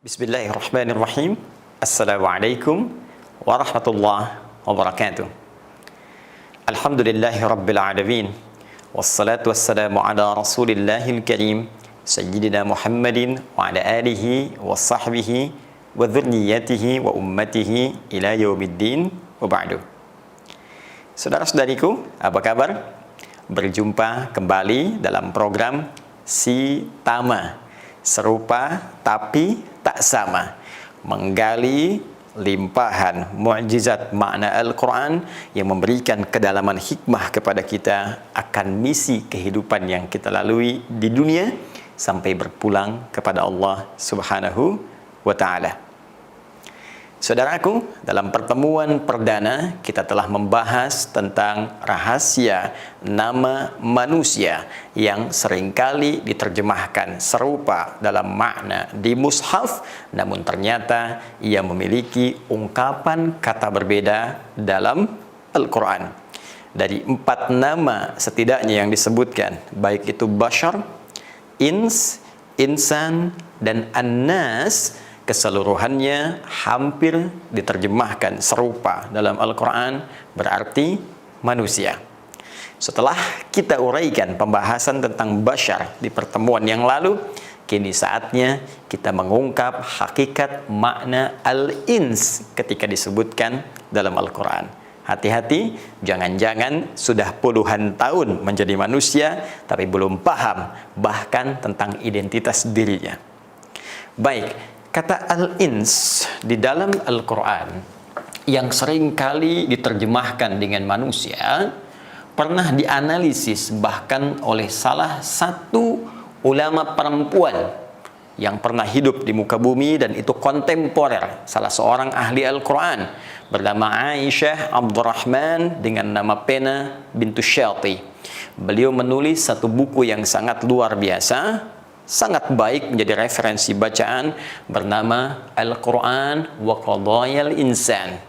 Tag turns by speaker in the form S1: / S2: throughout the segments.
S1: Bismillahirrahmanirrahim. Assalamualaikum warahmatullahi wabarakatuh. Alhamdulillahi rabbil alamin. Wassalatu wassalamu ala rasulillahil karim Sayyidina Muhammadin wa ala alihi wa sahbihi wa dhurniyyatihi wa ummatihi ila yaumiddin wa ba'du. Saudara-saudariku, apa kabar? Berjumpa kembali dalam program Si Tama, serupa tapi tak sama, menggali limpahan mukjizat makna Al-Quran yang memberikan kedalaman hikmah kepada kita akan misi kehidupan yang kita lalui di dunia sampai berpulang kepada Allah Subhanahu wa Ta'ala. Saudaraku, dalam pertemuan perdana kita telah membahas tentang rahasia nama manusia yang seringkali diterjemahkan serupa dalam makna di mushaf, namun ternyata ia memiliki ungkapan kata berbeda dalam Al-Quran. Dari 4 nama setidaknya yang disebutkan, baik itu Bashar, Ins, Insan, dan An-Nas, keseluruhannya hampir diterjemahkan serupa dalam Al-Quran berarti manusia. Setelah kita uraikan pembahasan tentang Bashar di pertemuan yang lalu, kini saatnya kita mengungkap hakikat makna Al-Ins ketika disebutkan dalam Al-Quran. Hati-hati, jangan-jangan sudah puluhan tahun menjadi manusia tapi belum paham bahkan tentang identitas dirinya. Baik, kata Al-Ins di dalam Al-Quran yang sering kali diterjemahkan dengan manusia pernah dianalisis bahkan oleh salah satu ulama perempuan yang pernah hidup di muka bumi dan itu kontemporer, salah seorang ahli Al-Quran bernama Aisyah Abdurrahman dengan nama pena bintu Syati. Beliau menulis satu buku yang sangat luar biasa, sangat baik menjadi referensi bacaan, bernama Al-Quran wa Qadayal Insan.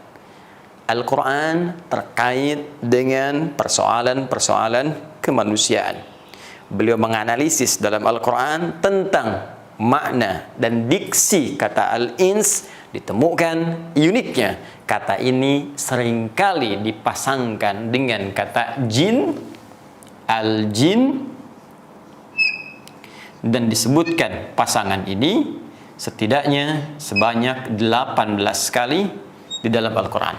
S1: Al-Quran terkait dengan persoalan-persoalan kemanusiaan. Beliau menganalisis dalam Al-Quran tentang makna dan diksi kata Al-Ins. Ditemukan uniknya, kata ini seringkali dipasangkan dengan kata jin, al-jin, dan disebutkan pasangan ini setidaknya sebanyak 18 kali di dalam Al-Quran.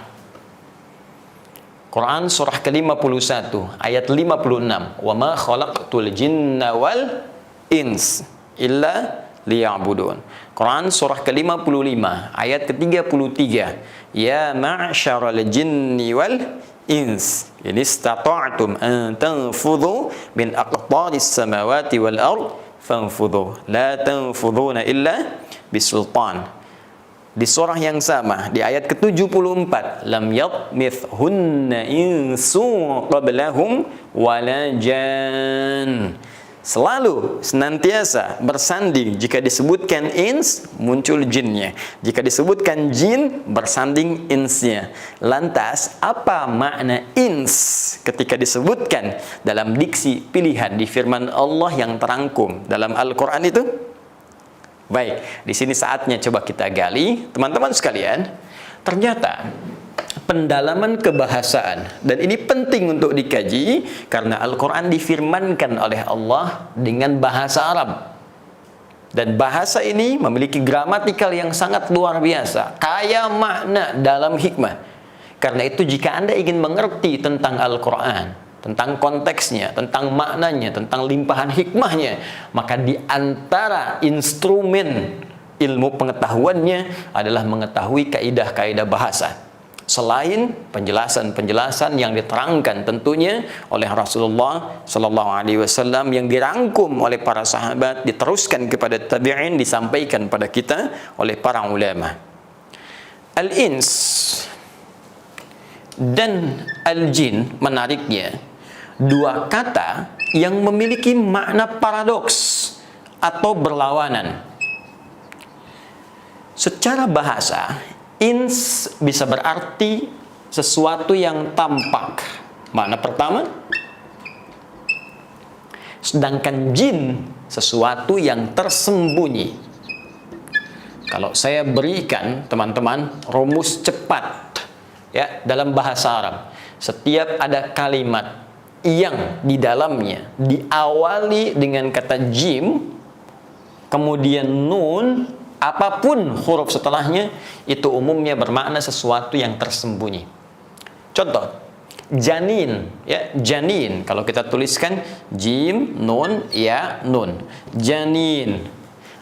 S1: Quran surah ke-51 ayat 56, "Wa ma khalaqtul jinna wal ins illa liya'budun." Quran surah ke-55 ayat ke-33, "Ya ma'syaral jinni wal ins in istata'tum an tanfudhu min aqtaris samawati wal ard fanfudhu la tanfudhuna illa bisultan." Di surah yang sama di ayat ke-74, "Lam yatmithhunna insun qablahum wala jan." Selalu senantiasa bersanding, jika disebutkan ins muncul jinnya, jika disebutkan jin bersanding insnya. Lantas apa makna ins ketika disebutkan dalam diksi pilihan di firman Allah yang terangkum dalam Al-Quran itu? Baik, di sini saatnya coba kita gali, teman-teman sekalian. Ternyata pendalaman kebahasaan, dan ini penting untuk dikaji karena Al-Quran difirmankan oleh Allah dengan bahasa Arab, dan bahasa ini memiliki gramatikal yang sangat luar biasa, kaya makna dalam hikmah. Karena itu jika Anda ingin mengerti tentang Al-Quran, tentang konteksnya, tentang maknanya, tentang limpahan hikmahnya, maka di antara instrumen ilmu pengetahuannya adalah mengetahui kaidah-kaidah bahasa. Selain penjelasan-penjelasan yang diterangkan tentunya oleh Rasulullah Sallallahu Alaihi Wasallam yang dirangkum oleh para sahabat, diteruskan kepada tabi'in, disampaikan pada kita oleh para ulama. Al-ins dan al-jin, menariknya, dua kata yang memiliki makna paradoks atau berlawanan. Secara bahasa, ins bisa berarti sesuatu yang tampak, makna pertama. Sedangkan jin sesuatu yang tersembunyi. Kalau saya berikan teman-teman rumus cepat ya dalam bahasa Arab, setiap ada kalimat yang di dalamnya diawali dengan kata jim, kemudian nun, apapun huruf setelahnya, itu umumnya bermakna sesuatu yang tersembunyi. Contoh, janin, ya, janin. Kalau kita tuliskan jim, nun, ya, nun. Janin.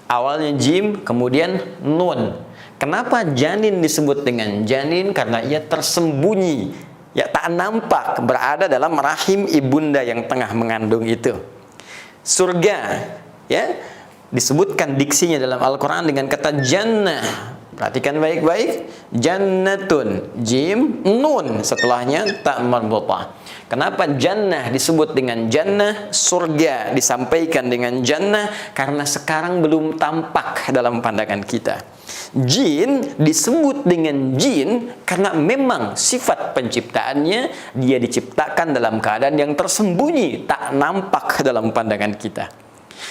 S1: Awalnya jim, kemudian nun. Kenapa janin disebut dengan janin? Karena ia tersembunyi, ya, tak nampak, berada dalam rahim ibunda yang tengah mengandung itu. Surga, ya, disebutkan diksinya dalam Al-Quran dengan kata jannah. Perhatikan baik-baik, jannatun, jim, nun, setelahnya tak marbutah. Kenapa jannah disebut dengan jannah, surga disampaikan dengan jannah? Karena sekarang belum tampak dalam pandangan kita. Jin disebut dengan jin karena memang sifat penciptaannya, dia diciptakan dalam keadaan yang tersembunyi, tak nampak dalam pandangan kita.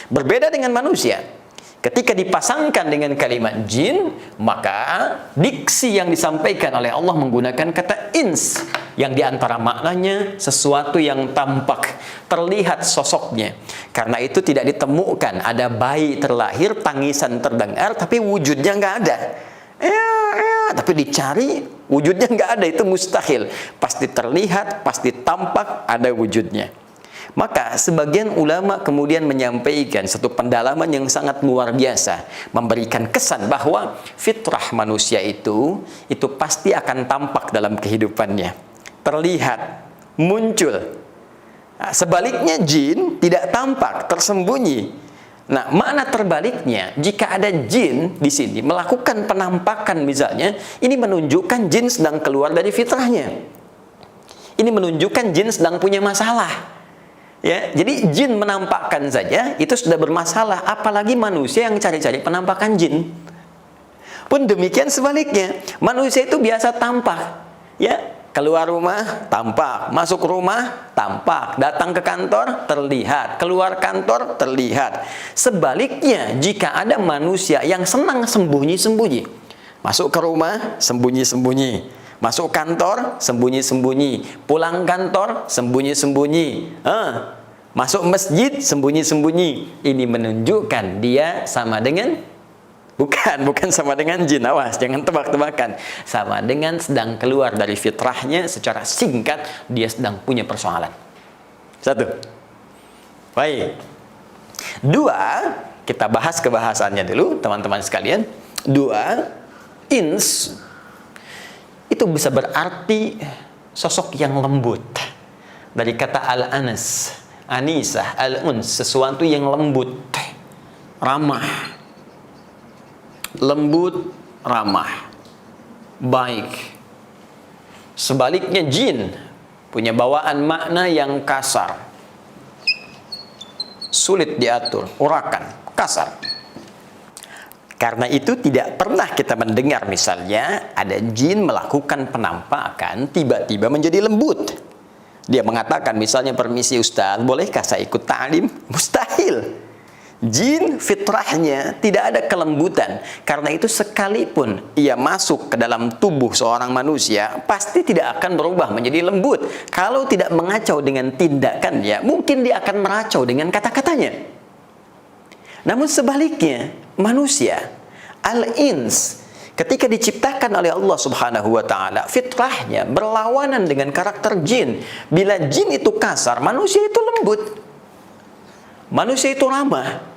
S1: Berbeda dengan manusia. Ketika dipasangkan dengan kalimat jin, maka diksi yang disampaikan oleh Allah menggunakan kata ins, yang diantara maknanya sesuatu yang tampak, terlihat sosoknya. Karena itu tidak ditemukan ada bayi terlahir, tangisan terdengar, tapi wujudnya nggak ada. Tapi dicari, wujudnya nggak ada, itu mustahil. Pasti terlihat, pasti tampak, ada wujudnya. Maka sebagian ulama kemudian menyampaikan satu pendalaman yang sangat luar biasa, memberikan kesan bahwa fitrah manusia itu pasti akan tampak dalam kehidupannya, terlihat, muncul. Nah, sebaliknya jin tidak tampak, tersembunyi. Nah, makna terbaliknya, jika ada jin di sini melakukan penampakan misalnya, ini menunjukkan jin sedang keluar dari fitrahnya. Ini menunjukkan jin sedang punya masalah. Ya, jadi jin menampakkan saja itu sudah bermasalah, apalagi manusia yang cari-cari penampakan jin. Pun demikian sebaliknya, manusia itu biasa tampak. Ya, keluar rumah tampak, masuk rumah tampak, datang ke kantor terlihat, keluar kantor terlihat. Sebaliknya, jika ada manusia yang senang sembunyi-sembunyi, masuk ke rumah sembunyi-sembunyi, masuk kantor sembunyi-sembunyi, pulang kantor sembunyi-sembunyi, masuk masjid sembunyi-sembunyi. Ini menunjukkan dia sama dengan, bukan sama dengan jin. Awas, jangan tebak-tebakan. Sama dengan sedang keluar dari fitrahnya. Secara singkat, dia sedang punya persoalan. Satu. Baik. Dua, kita bahas kebahasannya dulu, teman-teman sekalian. Dua, ins itu bisa berarti sosok yang lembut. Dari kata al-anas, anisah, al-uns, sesuatu yang lembut, ramah. Lembut, ramah, baik. Sebaliknya jin punya bawaan makna yang kasar, sulit diatur, urakan, kasar. Karena itu tidak pernah kita mendengar misalnya ada jin melakukan penampakan tiba-tiba menjadi lembut. Dia mengatakan misalnya, permisi Ustaz, bolehkah saya ikut ta'lim? Mustahil. Jin fitrahnya tidak ada kelembutan. Karena itu sekalipun ia masuk ke dalam tubuh seorang manusia, pasti tidak akan berubah menjadi lembut. Kalau tidak mengacau dengan tindakannya, mungkin dia akan meracau dengan kata-katanya. Namun sebaliknya, manusia, al-ins, ketika diciptakan oleh Allah Subhanahu wa Ta'ala, fitrahnya berlawanan dengan karakter jin. Bila jin itu kasar, manusia itu lembut, manusia itu ramah.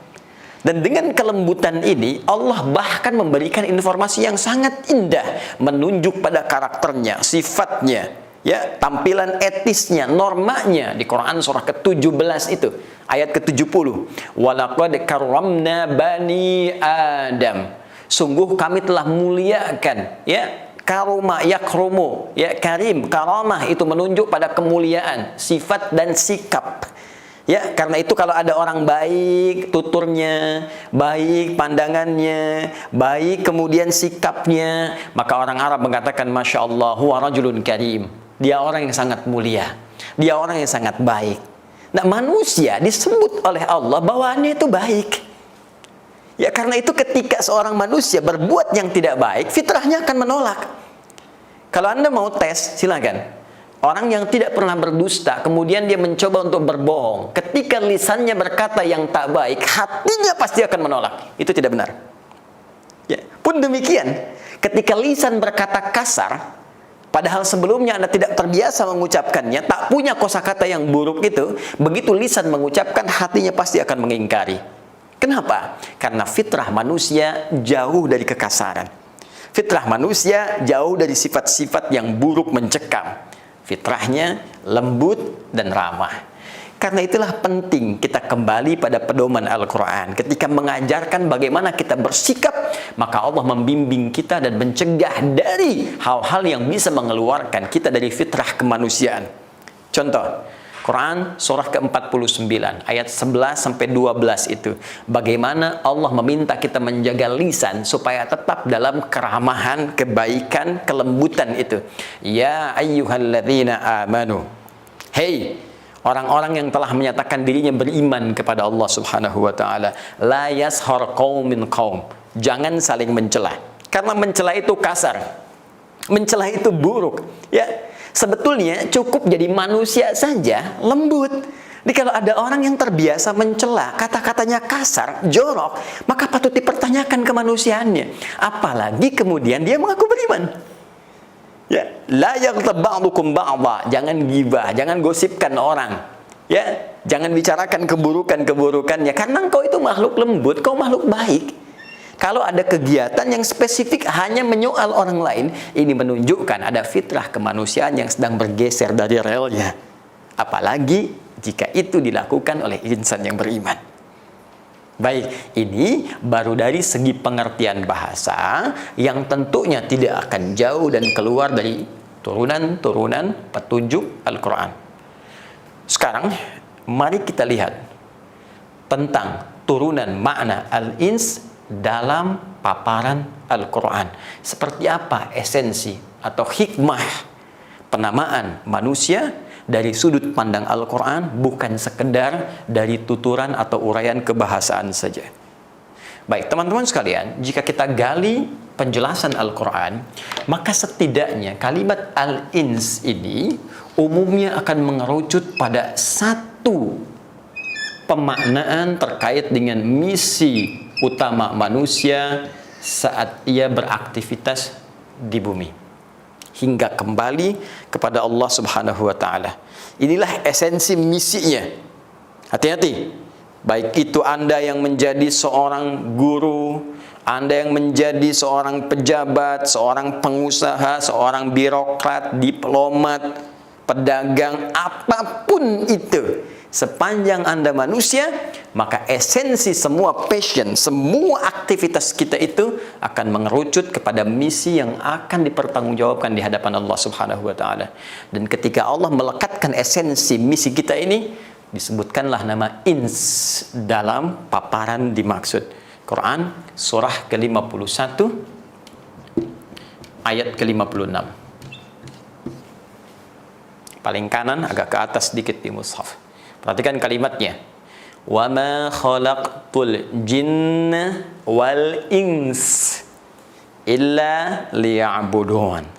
S1: Dan dengan kelembutan ini, Allah bahkan memberikan informasi yang sangat indah, menunjuk pada karakternya, sifatnya, ya, tampilan etisnya, normanya. Di Quran surah ke-17 itu, ayat ke-70. Walaqad karramna bani Adam. Sungguh kami telah muliakan, ya, karuma yakrumu, ya, karim, karamah itu menunjuk pada kemuliaan, sifat dan sikap. Ya, karena itu kalau ada orang baik tuturnya, baik pandangannya, baik kemudian sikapnya, maka orang Arab mengatakan Masya Allah huwa rajulun karim. Dia orang yang sangat mulia, dia orang yang sangat baik. Nah, manusia disebut oleh Allah bawaannya itu baik. Ya karena itu ketika seorang manusia berbuat yang tidak baik, fitrahnya akan menolak. Kalau Anda mau tes, silakan. Orang yang tidak pernah berdusta, kemudian dia mencoba untuk berbohong. Ketika lisannya berkata yang tak baik, hatinya pasti akan menolak. Itu tidak benar. Ya, pun demikian, ketika lisan berkata kasar, padahal sebelumnya Anda tidak terbiasa mengucapkannya, tak punya kosakata yang buruk itu, begitu lisan mengucapkan, hatinya pasti akan mengingkari. Kenapa? Karena fitrah manusia jauh dari kekasaran. Fitrah manusia jauh dari sifat-sifat yang buruk mencekam. Fitrahnya lembut dan ramah. Karena itulah penting kita kembali pada pedoman Al-Quran. Ketika mengajarkan bagaimana kita bersikap, maka Allah membimbing kita dan mencegah dari hal-hal yang bisa mengeluarkan kita dari fitrah kemanusiaan. Contoh, Quran surah ke-49 ayat 11-12 itu. Bagaimana Allah meminta kita menjaga lisan supaya tetap dalam keramahan, kebaikan, kelembutan itu. Ya ayyuhalladzina amanu. Hei orang-orang yang telah menyatakan dirinya beriman kepada Allah Subhanahu wa taala, la yashar qaumin qaum. Jangan saling mencela. Karena mencela itu kasar. Mencela itu buruk, ya. Sebetulnya cukup jadi manusia saja lembut. Jadi kalau ada orang yang terbiasa mencela, kata-katanya kasar, jorok, maka patut dipertanyakan kemanusiaannya. Apalagi kemudian dia mengaku beriman. Ya, la yaghtab ba'dukum ba'dha. Jangan gibah, jangan gosipkan orang. Ya, jangan bicarakan keburukan-keburukannya karena engkau itu makhluk lembut, kau makhluk baik. Kalau ada kegiatan yang spesifik hanya menyoal orang lain, ini menunjukkan ada fitrah kemanusiaan yang sedang bergeser dari relnya. Apalagi jika itu dilakukan oleh insan yang beriman. Baik, ini baru dari segi pengertian bahasa yang tentunya tidak akan jauh dan keluar dari turunan-turunan petunjuk Al-Quran. Sekarang, mari kita lihat tentang turunan makna al-ins dalam paparan Al-Quran. Seperti apa esensi atau hikmah penamaan manusia dari sudut pandang Al-Quran, bukan sekedar dari tuturan atau uraian kebahasaan saja. Baik, teman-teman sekalian, jika kita gali penjelasan Al-Quran, maka setidaknya kalimat al-ins ini umumnya akan mengerucut pada satu pemaknaan terkait dengan misi utama manusia saat ia beraktivitas di bumi hingga kembali kepada Allah Subhanahu wa taala. Inilah esensi misinya. Hati-hati. Baik itu Anda yang menjadi seorang guru, Anda yang menjadi seorang pejabat, seorang pengusaha, seorang birokrat, diplomat, pedagang, apapun itu. Sepanjang Anda manusia, maka esensi semua passion, semua aktivitas kita itu akan mengerucut kepada misi yang akan dipertanggungjawabkan di hadapan Allah Subhanahu wa taala. Dan ketika Allah melekatkan esensi misi kita ini, disebutkanlah nama ins dalam paparan dimaksud. Quran surah ke-51 ayat ke-56. Paling kanan agak ke atas sedikit di mushaf. Perhatikan kalimatnya. Wa ma khalaqtul jinna wal ins illa liya'budun.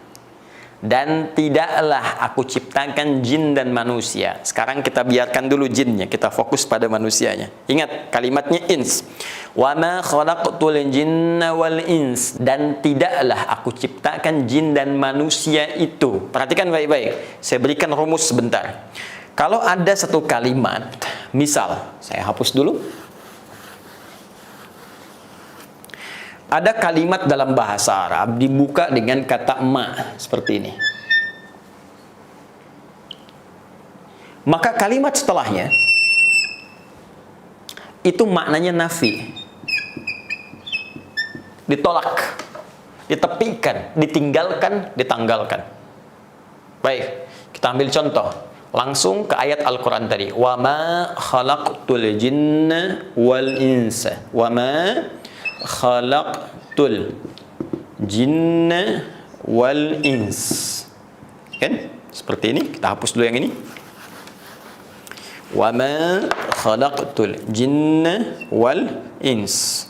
S1: Dan tidaklah aku ciptakan jin dan manusia. Sekarang kita biarkan dulu jinnya, kita fokus pada manusianya. Ingat kalimatnya ins. Wa ma khalaqtul jinna wal ins. Dan tidaklah aku ciptakan jin dan manusia itu. Perhatikan baik-baik. Saya berikan rumus sebentar. Kalau ada satu kalimat, misal, saya hapus dulu. Ada kalimat dalam bahasa Arab dibuka dengan kata ma, seperti ini. Maka kalimat setelahnya, itu maknanya nafi. Ditolak, ditepikan, ditinggalkan, ditanggalkan. Baik, kita ambil contoh. Langsung ke ayat Al-Quran tadi. Wa ma khalaqtul jinna wal insa. Wa ma khalaqtul jinna wal ins. Kan? Seperti ini. Kita hapus dulu yang ini. Wa ma khalaqtul jinna wal ins.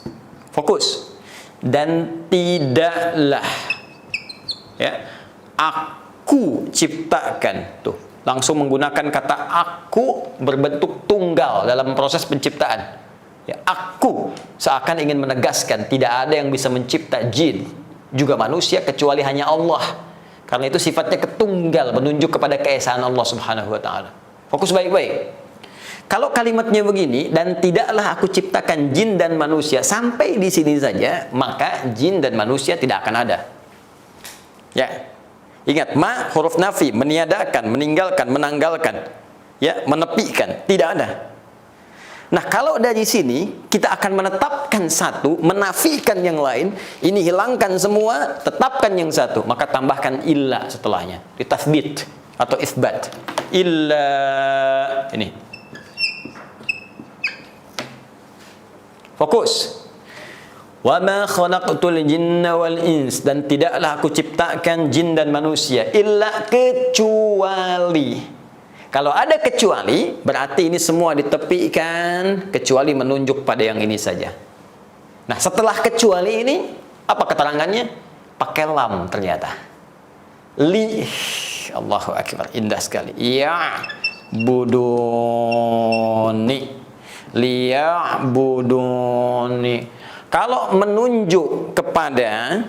S1: Fokus. Dan tidaklah, ya, aku ciptakan. Tuh, langsung menggunakan kata aku berbentuk tunggal dalam proses penciptaan. Ya, aku seakan ingin menegaskan tidak ada yang bisa mencipta jin juga manusia kecuali hanya Allah. Karena itu sifatnya ketunggal, menunjuk kepada keesaan Allah Subhanahu wa taala. Fokus baik-baik. Kalau kalimatnya begini, dan tidaklah aku ciptakan jin dan manusia, sampai di sini saja, maka jin dan manusia tidak akan ada. Ya. Ingat, ma huruf nafi, meniadakan, meninggalkan, menanggalkan, ya, menepikan, tidak ada. Nah, kalau dari sini kita akan menetapkan satu, menafikan yang lain, ini hilangkan semua, tetapkan yang satu, maka tambahkan illa setelahnya, ditasbit atau isbat. Illa ini. Fokus. Wa ma khalaqtul jinna wal ins, dan tidaklah aku ciptakan jin dan manusia illa kecuali. Kalau ada kecuali, berarti ini semua ditepikan kecuali menunjuk pada yang ini saja. Nah, setelah kecuali ini, apa keterangannya? Pakai lam ternyata. Li, Allahu akbar, indah sekali. Ya buduni. Liya'buduni. Kalau menunjuk kepada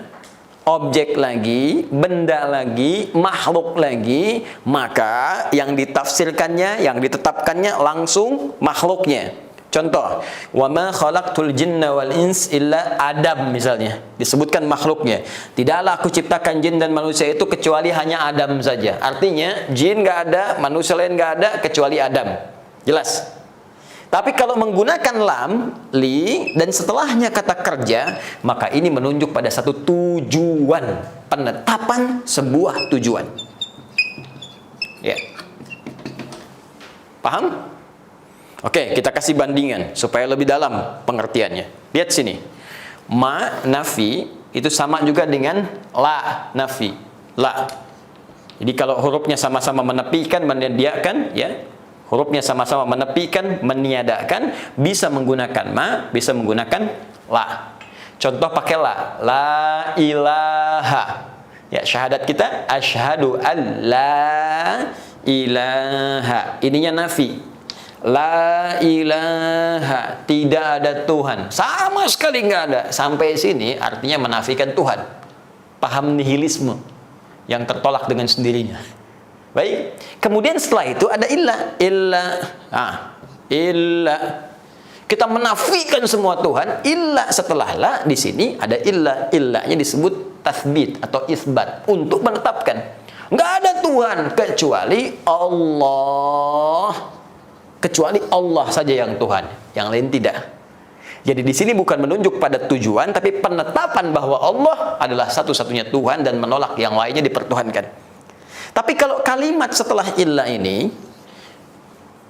S1: objek lagi, benda lagi, makhluk lagi, maka yang ditafsirkannya, yang ditetapkannya langsung makhluknya. Contoh, wa ma khalaqtul jinna wal ins illa Adam misalnya, disebutkan makhluknya. Tidaklah aku ciptakan jin dan manusia itu kecuali hanya Adam saja. Artinya jin nggak ada, manusia lain nggak ada kecuali Adam. Jelas? Tapi kalau menggunakan lam, li, dan setelahnya kata kerja, maka ini menunjuk pada satu tujuan, penetapan sebuah tujuan. Ya. Paham? Oke, kita kasih bandingan supaya lebih dalam pengertiannya. Lihat sini. Ma nafi itu sama juga dengan la nafi. La. Jadi kalau hurufnya sama-sama menepikan, menyediakan, ya. Hurufnya sama-sama menepikan, meniadakan, bisa menggunakan ma, bisa menggunakan la. Contoh pakai la. La ilaha. Ya, syahadat kita asyhadu an la ilaha. Ininya nafi. La ilaha, tidak ada Tuhan. Sama sekali nggak ada. Sampai sini artinya menafikan Tuhan. Paham nihilisme yang tertolak dengan sendirinya. Baik, kemudian setelah itu ada illa. Illa. Kita menafikan semua Tuhan, illa setelah la di sini ada illa. Illanya disebut tasbit atau isbat untuk menetapkan. Nggak ada Tuhan kecuali Allah. Kecuali Allah saja yang Tuhan, yang lain tidak. Jadi di sini bukan menunjuk pada tujuan, tapi penetapan bahwa Allah adalah satu-satunya Tuhan dan menolak yang lainnya dipertuhankan. Tapi kalau kalimat setelah illa ini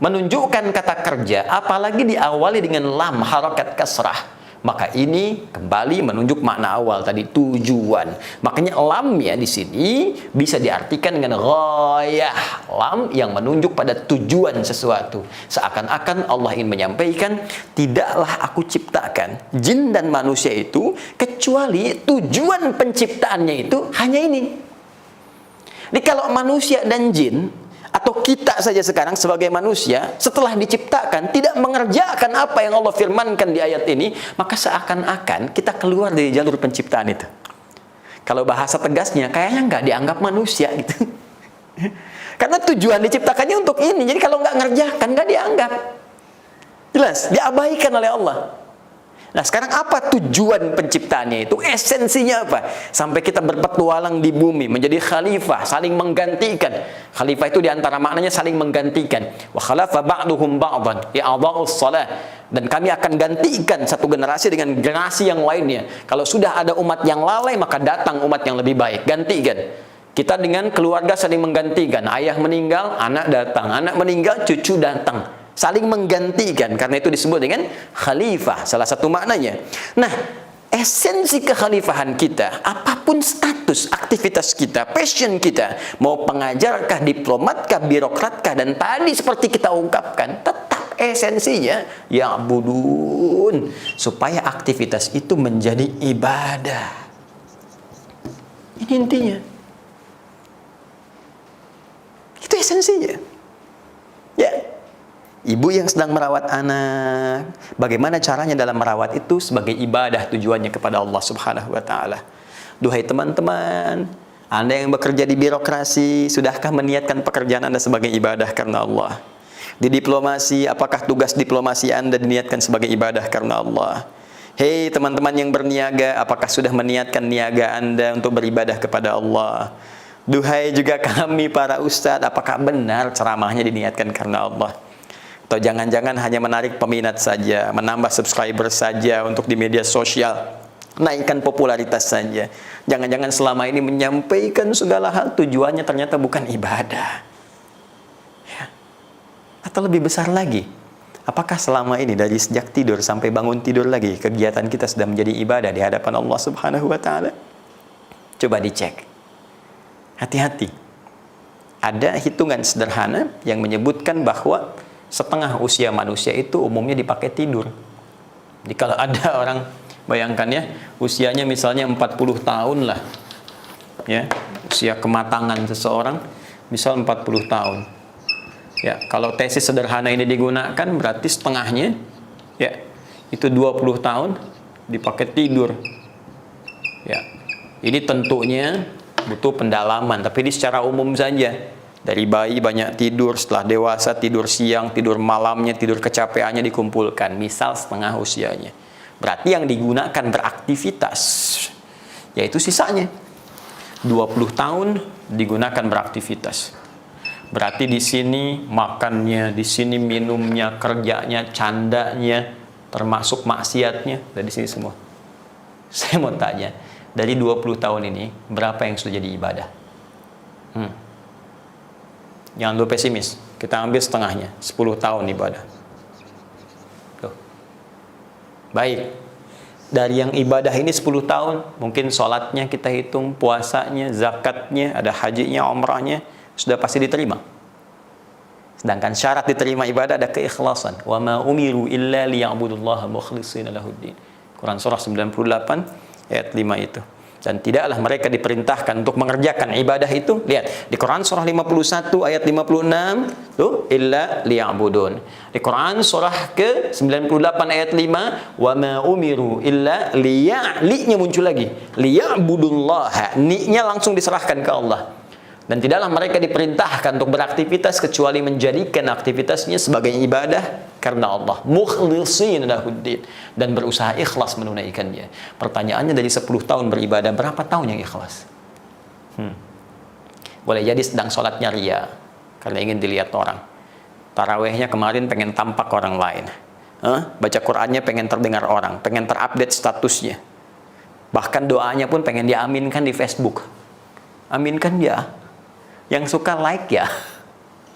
S1: menunjukkan kata kerja, apalagi diawali dengan lam harakat kasrah, maka ini kembali menunjuk makna awal tadi, tujuan. Makanya lam ya di sini bisa diartikan dengan ghayah, lam yang menunjuk pada tujuan sesuatu. Seakan-akan Allah ingin menyampaikan, tidaklah aku ciptakan jin dan manusia itu kecuali tujuan penciptaannya itu hanya ini. Jadi kalau manusia dan jin, atau kita saja sekarang sebagai manusia, setelah diciptakan tidak mengerjakan apa yang Allah firmankan di ayat ini, maka seakan-akan kita keluar dari jalur penciptaan itu. Kalau bahasa tegasnya, kayaknya nggak dianggap manusia gitu. Karena tujuan diciptakannya untuk ini, jadi kalau nggak ngerjakan nggak dianggap. Jelas, diabaikan oleh Allah. Nah, sekarang apa tujuan penciptaannya itu? Esensinya apa? Sampai kita berpetualang di bumi, menjadi khalifah, saling menggantikan. Khalifah itu diantara maknanya saling menggantikan. Wa khalafa ba'duhum ba'dan i'adha'us shalah. Dan kami akan gantikan satu generasi dengan generasi yang lainnya. Kalau sudah ada umat yang lalai, maka datang umat yang lebih baik. Gantikan. Kita dengan keluarga saling menggantikan. Ayah meninggal, anak datang. Anak meninggal, cucu datang. Saling menggantikan, karena itu disebut dengan khalifah, salah satu maknanya. Nah, esensi kekhalifahan kita, apapun status, aktivitas kita, passion kita, mau pengajarkah, diplomatkah, birokratkah, dan tadi seperti kita ungkapkan, tetap esensinya ya'budun, supaya aktivitas itu menjadi ibadah. Ini intinya. Itu esensinya. Ya. Ibu yang sedang merawat anak, bagaimana caranya dalam merawat itu sebagai ibadah, tujuannya kepada Allah Subhanahu wa taala. Duhai teman-teman, Anda yang bekerja di birokrasi, sudahkah meniatkan pekerjaan Anda sebagai ibadah karena Allah? Di diplomasi, apakah tugas diplomasi Anda diniatkan sebagai ibadah karena Allah? Hei teman-teman yang berniaga, apakah sudah meniatkan niaga Anda untuk beribadah kepada Allah? Duhai juga kami para ustadz, apakah benar ceramahnya diniatkan karena Allah? Atau jangan-jangan hanya menarik peminat saja, menambah subscriber saja untuk di media sosial, naikkan popularitas saja. Jangan-jangan selama ini menyampaikan segala hal tujuannya ternyata bukan ibadah. Ya. Atau lebih besar lagi, apakah selama ini dari sejak tidur sampai bangun tidur lagi, kegiatan kita sudah menjadi ibadah di hadapan Allah Subhanahu wa taala? Coba dicek. Hati-hati. Ada hitungan sederhana yang menyebutkan bahwa setengah usia manusia itu umumnya dipakai tidur. Jadi kalau ada orang, bayangkan ya, usianya misalnya 40 tahun lah, ya, usia kematangan seseorang misal 40 tahun. Ya, kalau tesis sederhana ini digunakan berarti setengahnya, ya, itu 20 tahun dipakai tidur. Ya, ini tentunya butuh pendalaman, tapi ini secara umum saja. Dari bayi banyak tidur, setelah dewasa tidur siang, tidur malamnya, tidur kecapeannya dikumpulkan, misal setengah usianya. Berarti yang digunakan beraktivitas, yaitu sisanya 20 tahun digunakan beraktivitas. Berarti di sini makannya, di sini minumnya, kerjanya, candanya, termasuk maksiatnya, dari sini semua. Saya mau tanya, dari 20 tahun ini berapa yang sudah jadi ibadah? Jangan lu pesimis, kita ambil setengahnya, 10 tahun ibadah. Tuh. Baik, dari yang ibadah ini 10 tahun, mungkin sholatnya kita hitung, puasanya, zakatnya, ada hajinya, umrahnya, sudah pasti diterima. Sedangkan syarat diterima ibadah ada keikhlasan. Wa ma umiru illa liya'budullaha mukhlishina lahuddin. Quran surah 98 ayat 5 itu. Dan tidaklah mereka diperintahkan untuk mengerjakan ibadah itu. Lihat, di Quran surah 51 ayat 56 tuh, illa liya'budun. Di Quran surah ke-98 ayat 5, wa ma umiru illa li-nya muncul lagi. Liya'budullaha, ni-nya langsung diserahkan ke Allah. Dan tidaklah mereka diperintahkan untuk beraktivitas kecuali menjadikan aktivitasnya sebagai ibadah karena Allah. Mukhlishina lahuddin, dan berusaha ikhlas menunaikannya. Pertanyaannya, dari 10 tahun beribadah, berapa tahun yang ikhlas? Boleh jadi sedang sholatnya ria, karena ingin dilihat orang. Tarawehnya kemarin pengen tampak orang lain. Baca Qur'annya pengen terdengar orang, pengen terupdate statusnya. Bahkan doanya pun pengen diaminkan di Facebook. Aminkan ya. Yang suka like ya.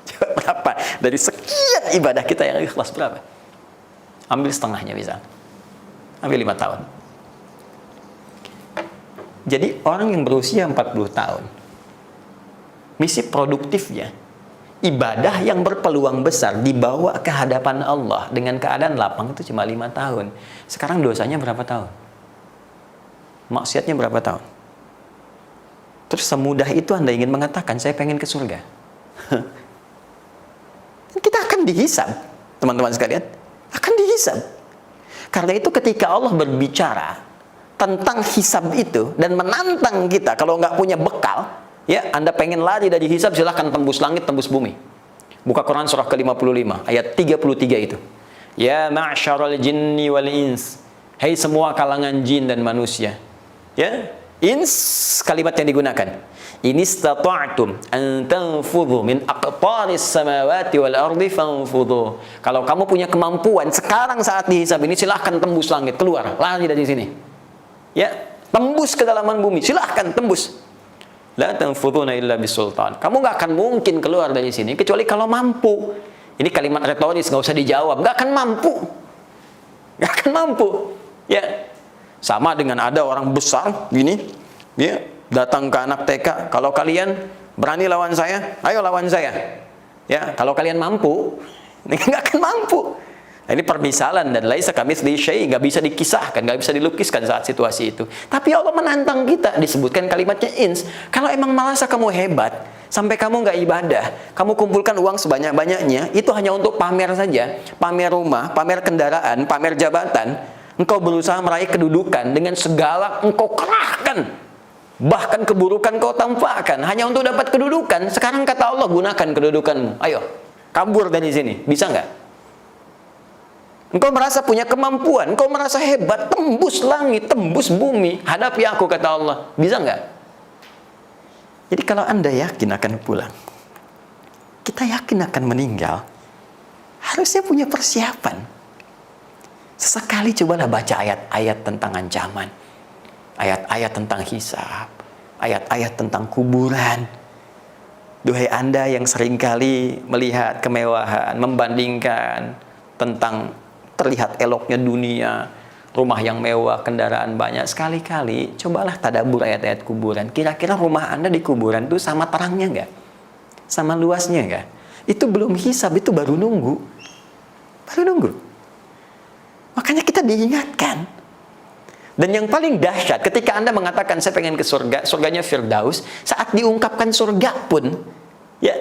S1: Coba berapa? Dari sekian ibadah kita yang ikhlas berapa? Ambil setengahnya bisa. Ambil 5 tahun. Jadi orang yang berusia 40 tahun, misi produktifnya, ibadah yang berpeluang besar dibawa ke hadapan Allah dengan keadaan lapang itu cuma 5 tahun. Sekarang dosanya berapa tahun? Maksiatnya berapa tahun? Terus semudah itu Anda ingin mengatakan, saya pengen ke surga. Kita akan dihisab, teman-teman sekalian. Akan dihisab. Karena itu ketika Allah berbicara tentang hisab itu dan menantang kita, kalau nggak punya bekal, ya, Anda pengen lari dari hisab, silahkan tembus langit, tembus bumi. Buka Quran surah ke-55 ayat 33 itu. Ya ma'syaral jinni wal ins, hai semua kalangan jin dan manusia. Ya, ins kalimat yang digunakan. In istata'tum an tanfudhu min aqtaris samawati wal ardi fanfudhu. Kalau kamu punya kemampuan sekarang saat dihisab ini, silahkan tembus langit, keluar, lari dari sini. Ya, tembus kedalaman bumi, silahkan tembus. La tanfudhuna illa bisultan. Kamu nggak akan mungkin keluar dari sini kecuali kalau mampu. Ini kalimat retoris, nggak usah dijawab. Nggak akan mampu. Nggak akan mampu. Ya, sama dengan ada orang besar gini, dia datang ke anak TK, kalau kalian berani lawan saya, ayo lawan saya. Ya, kalau kalian mampu, nggak akan mampu. Nah, ini permisalan, dan laisa kamitslihi syai', nggak bisa dikisahkan, nggak bisa dilukiskan saat situasi itu. Tapi Allah menantang kita, disebutkan kalimatnya ins. Kalau emang merasa kamu hebat, sampai kamu nggak ibadah, kamu kumpulkan uang sebanyak-banyaknya, itu hanya untuk pamer saja, pamer rumah, pamer kendaraan, pamer jabatan. Engkau berusaha meraih kedudukan dengan segala engkau kerahkan, bahkan keburukan kau tampakkan hanya untuk dapat kedudukan. Sekarang kata Allah, gunakan kedudukanmu. Ayo, kabur dari sini. Bisa nggak? Engkau merasa punya kemampuan, engkau merasa hebat, tembus langit, tembus bumi, hadapi aku, kata Allah. Bisa nggak? Jadi kalau Anda yakin akan pulang, kita yakin akan meninggal, harusnya punya persiapan. Sesekali cobalah baca ayat-ayat tentang ancaman, ayat-ayat tentang hisab, ayat-ayat tentang kuburan. Duhai Anda yang seringkali melihat kemewahan, membandingkan tentang terlihat eloknya dunia, rumah yang mewah, kendaraan banyak. Sekali-kali cobalah tadabbur ayat-ayat kuburan. Kira-kira rumah Anda di kuburan itu sama terangnya nggak? Sama luasnya nggak? Itu belum hisab, itu baru nunggu. Baru nunggu. Makanya kita diingatkan. Dan yang paling dahsyat, ketika Anda mengatakan saya pengen ke surga, surganya Firdaus, saat diungkapkan surga pun, ya,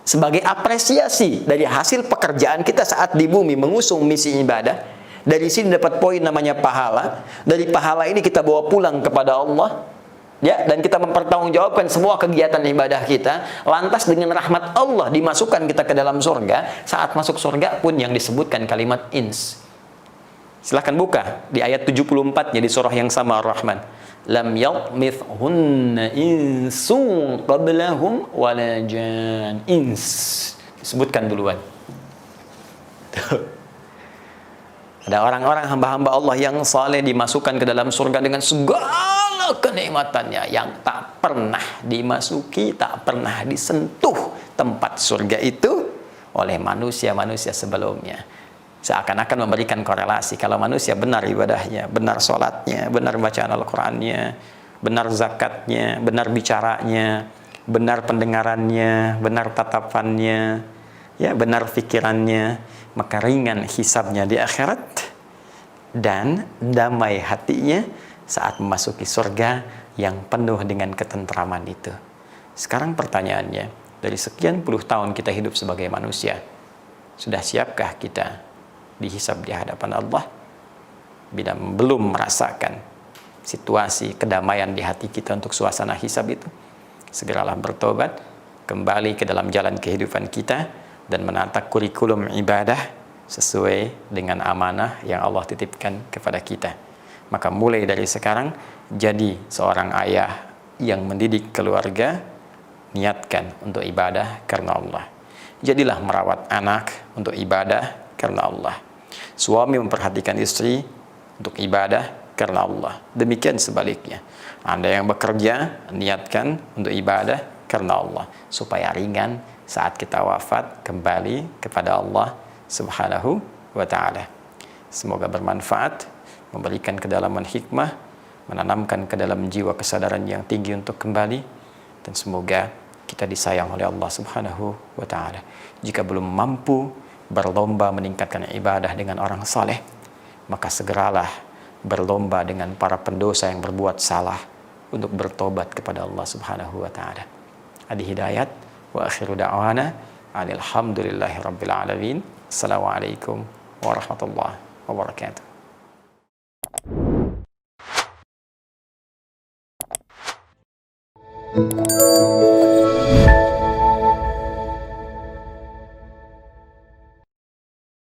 S1: sebagai apresiasi dari hasil pekerjaan kita saat di bumi mengusung misi ibadah, dari sini dapat poin namanya pahala. Dari pahala ini kita bawa pulang kepada Allah, ya, dan kita mempertanggungjawabkan semua kegiatan ibadah kita. Lantas dengan rahmat Allah dimasukkan kita ke dalam surga. Saat masuk surga pun yang disebutkan kalimat ins. Silahkan buka di ayat 74-nya di surah yang sama, Ar-Rahman. Lam yatmithhunna insun qablahum wala jan. Ins disebutkan duluan. Ada orang-orang hamba-hamba Allah yang saleh dimasukkan ke dalam surga dengan segala kenikmatannya, yang tak pernah dimasuki, tak pernah disentuh tempat surga itu oleh manusia-manusia sebelumnya. Seakan-akan memberikan korelasi, kalau manusia benar ibadahnya, benar sholatnya, benar bacaan Al-Qurannya, benar zakatnya, benar bicaranya, benar pendengarannya, benar tatapannya, ya, benar pikirannya, maka ringan hisabnya di akhirat dan damai hatinya saat memasuki surga yang penuh dengan ketentraman itu. Sekarang pertanyaannya, dari sekian puluh tahun kita hidup sebagai manusia, sudah siapkah kita dihisab di hadapan Allah? Bila belum merasakan situasi kedamaian di hati kita untuk suasana hisab itu, segeralah bertobat, kembali ke dalam jalan kehidupan kita, dan menata kurikulum ibadah sesuai dengan amanah yang Allah titipkan kepada kita. Maka mulai dari sekarang, jadi seorang ayah yang mendidik keluarga, niatkan untuk ibadah karena Allah. Jadilah merawat anak untuk ibadah karena Allah. Suami memperhatikan istri untuk ibadah karena Allah. Demikian sebaliknya. Anda yang bekerja, niatkan untuk ibadah karena Allah, supaya ringan saat kita wafat kembali kepada Allah Subhanahu wa ta'ala. Semoga bermanfaat, memberikan kedalaman hikmah, menanamkan ke dalam jiwa kesadaran yang tinggi untuk kembali, dan semoga kita disayang oleh Allah Subhanahu wa ta'ala. Jika belum mampu berlomba meningkatkan ibadah dengan orang saleh, maka segeralah berlomba dengan para pendosa yang berbuat salah untuk bertobat kepada Allah Subhanahu wa ta'ala. Adi Hidayat, wa akhiru da'wana alhamdulillahi rabbil alamin. Assalamualaikum warahmatullahi wabarakatuh.